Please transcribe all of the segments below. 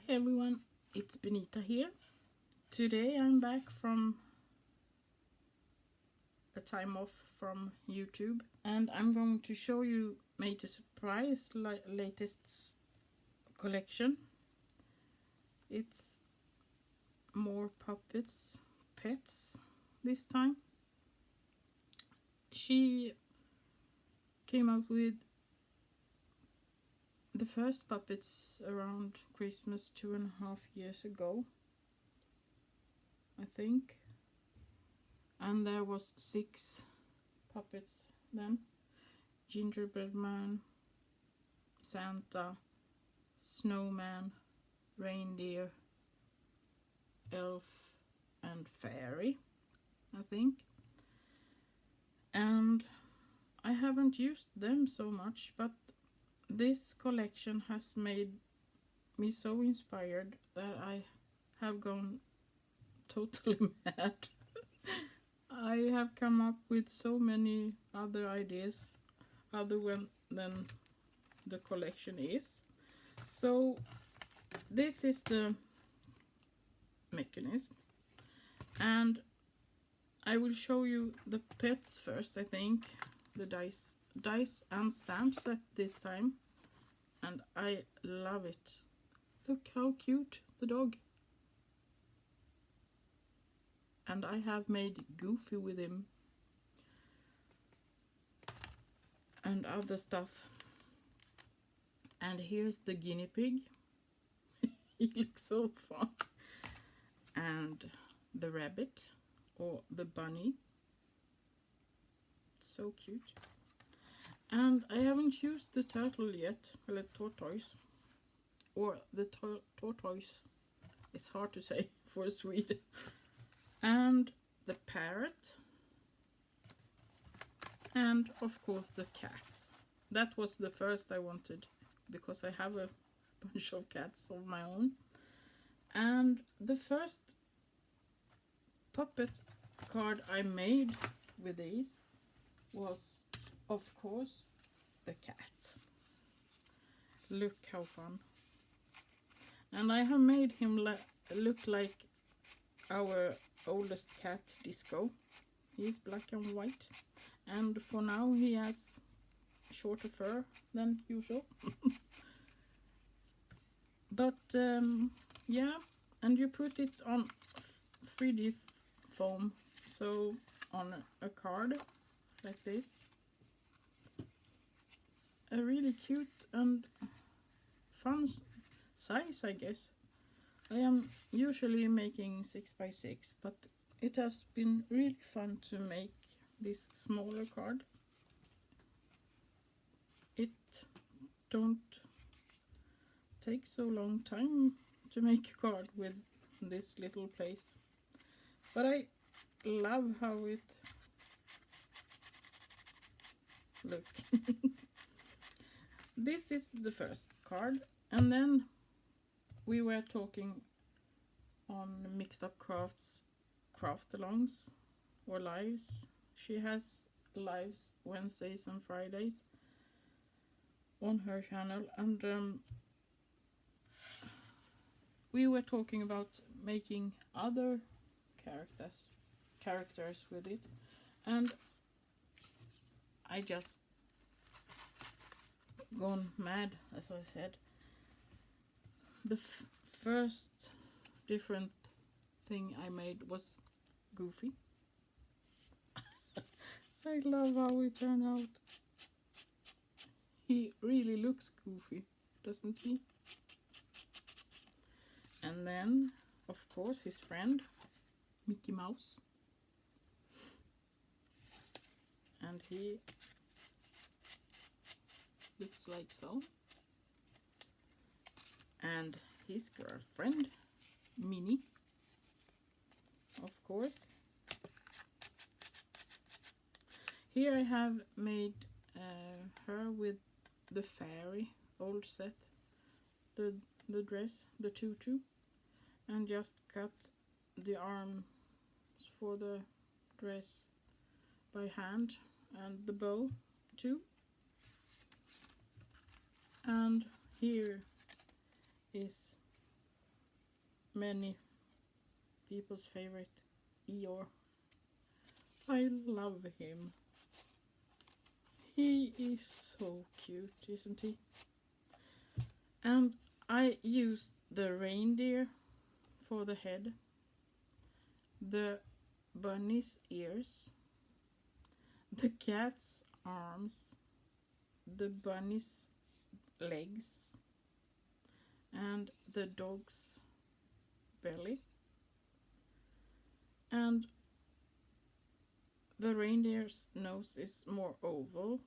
Hey everyone, it's Benita here. Today I'm back from a time off from YouTube and I'm going to show you my surprise latest collection. It's more pets this time. She came out with the first puppets around Christmas 2.5 years ago, I think, and there was 6 puppets then: gingerbread man, Santa, snowman, reindeer, elf and fairy, I think. And I haven't used them so much, but this collection has made me so inspired that I have gone totally mad. I have come up with so many other ideas other than the collection is. So this is the mechanism, and I will show you the pets first, I think, the dice and stamps at this time, and I love it. Look how cute the dog. And I have made Goofy with him and other stuff. And here's the guinea pig. He looks so fun. And the rabbit or the bunny. So cute. And I haven't used the turtle yet, or the tortoise. Or the tortoise. It's hard to say for a Swede. And the parrot. And of course the cat. That was the first I wanted, because I have a bunch of cats of my own. And the first puppet card I made with these was, of course, the cat. Look how fun. And I have made him look like our oldest cat, Disco. He's black and white, and for now he has shorter fur than usual. But yeah, and you put it on 3D foam, so on a card like this. A really cute and fun size, I guess. I am usually making 6x6, but it has been really fun to make this smaller card. It don't take so long time to make a card with this little place, but I love how it look. This is the first card, and then we were talking on Mixed Up Crafts craft-alongs or lives. She has lives Wednesdays and Fridays on her channel, and we were talking about making other characters with it, and I just gone mad, as I said. The first different thing I made was Goofy. I love how it turned out. He really looks goofy, doesn't he? And then, of course, his friend, Mickey Mouse. And he looks like so. And his girlfriend, Minnie, of course. Here I have made her with the fairy old set, the dress, the tutu, and just cut the arms for the dress by hand, and the bow too. And here is many people's favorite, Eeyore. I love him. He is so cute, isn't he? And I used the reindeer for the head, the bunny's ears, the cat's arms, the bunny's legs, and the dog's belly. And the reindeer's nose is more oval,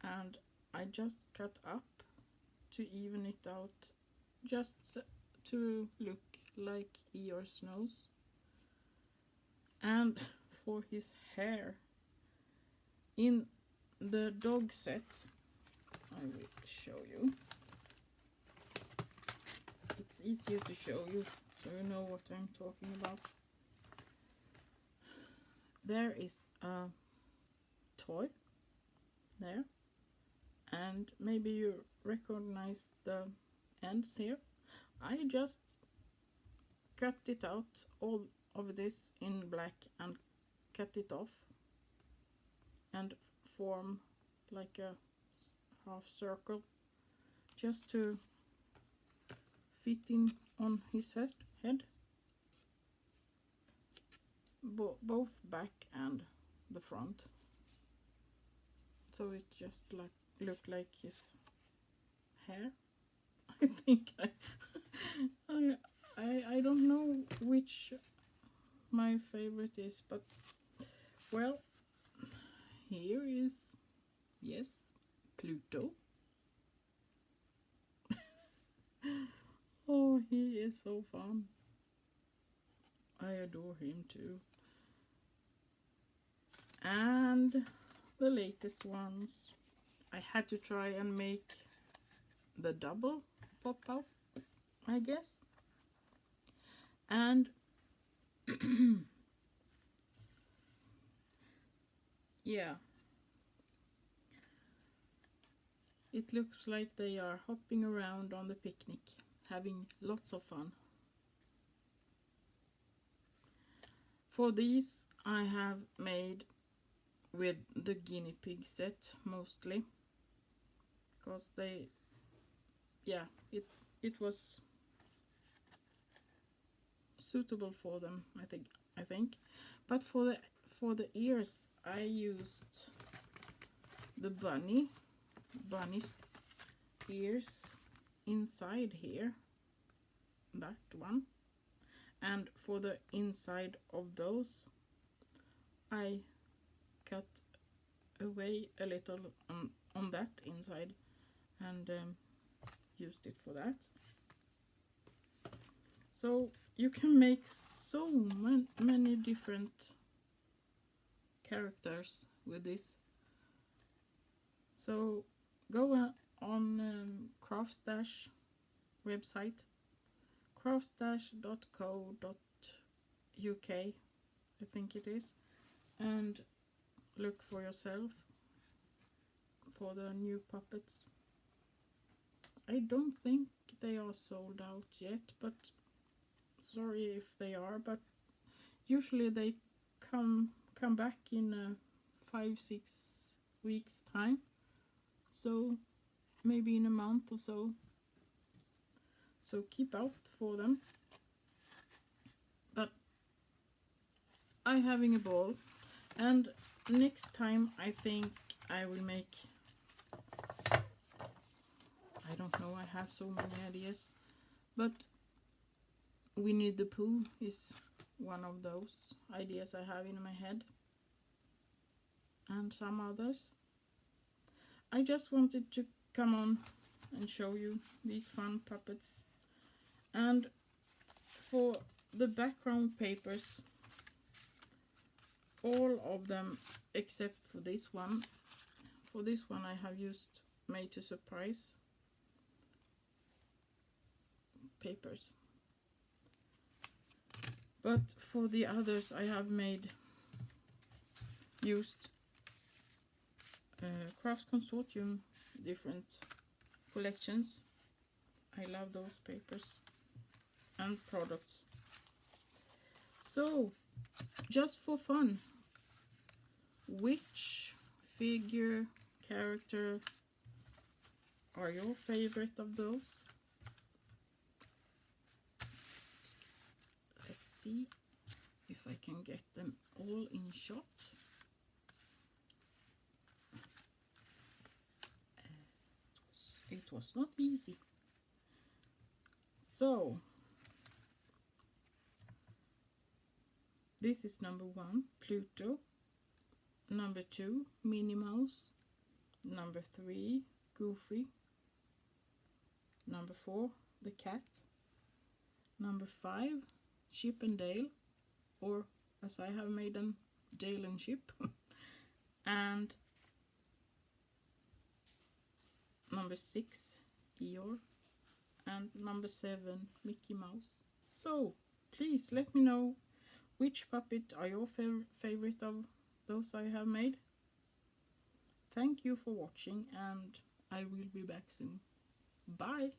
and I just cut up to even it out, just to look like Eeyore's nose. And for his hair, in the dog set, I will show you. It's easier to show you so you know what I'm talking about. There is a toy there, and maybe you recognize the ends here. I just cut it out, all of this in black, and cut it off and form like a half circle, just to fit in on his head, both back and the front, so it just look like his hair. I think I don't know which my favorite is, but well, here is, yes, Pluto. Oh, he is so fun. I adore him too. And the latest ones, I had to try and make the double pop out, I guess. And yeah, it looks like they are hopping around on the picnic, having lots of fun. For these I have made with the guinea pig set mostly, because they, yeah, it was suitable for them, I think. But for the ears, I used the bunny's ears inside here, that one. And for the inside of those, I cut away a little on that inside and used it for that. So you can make so many different characters with this. So go on Craftstash website, craftstash.co.uk, I think it is, and look for yourself for the new puppets. I don't think they are sold out yet, but sorry if they are, but usually they come back in 5-6 weeks time, so maybe in a month or so. So keep out for them. But I'm having a ball, and next time I think I will make, I don't know, I have so many ideas, but Winnie the Pooh is one of those ideas I have in my head, and some others. I just wanted to come on and show you these fun puppets. And for the background papers, all of them except for this one. For this one I have used Made to Surprise papers. But for the others I have used Craft Consortium different collections. I love those papers. and products. So, just for fun, which figure, character are your favorite of those? Let's see if I can get them all in shot. It was not easy. So, this is number 1, Pluto. Number 2, Minnie Mouse. Number 3, Goofy. Number 4, the cat. Number 5, Chip and Dale, or as I have made them, Dale and Chip. And number 6, Eeyore. And number 7, Mickey Mouse. So, please let me know which puppet are your favorite of those I have made. Thank you for watching, and I will be back soon. Bye!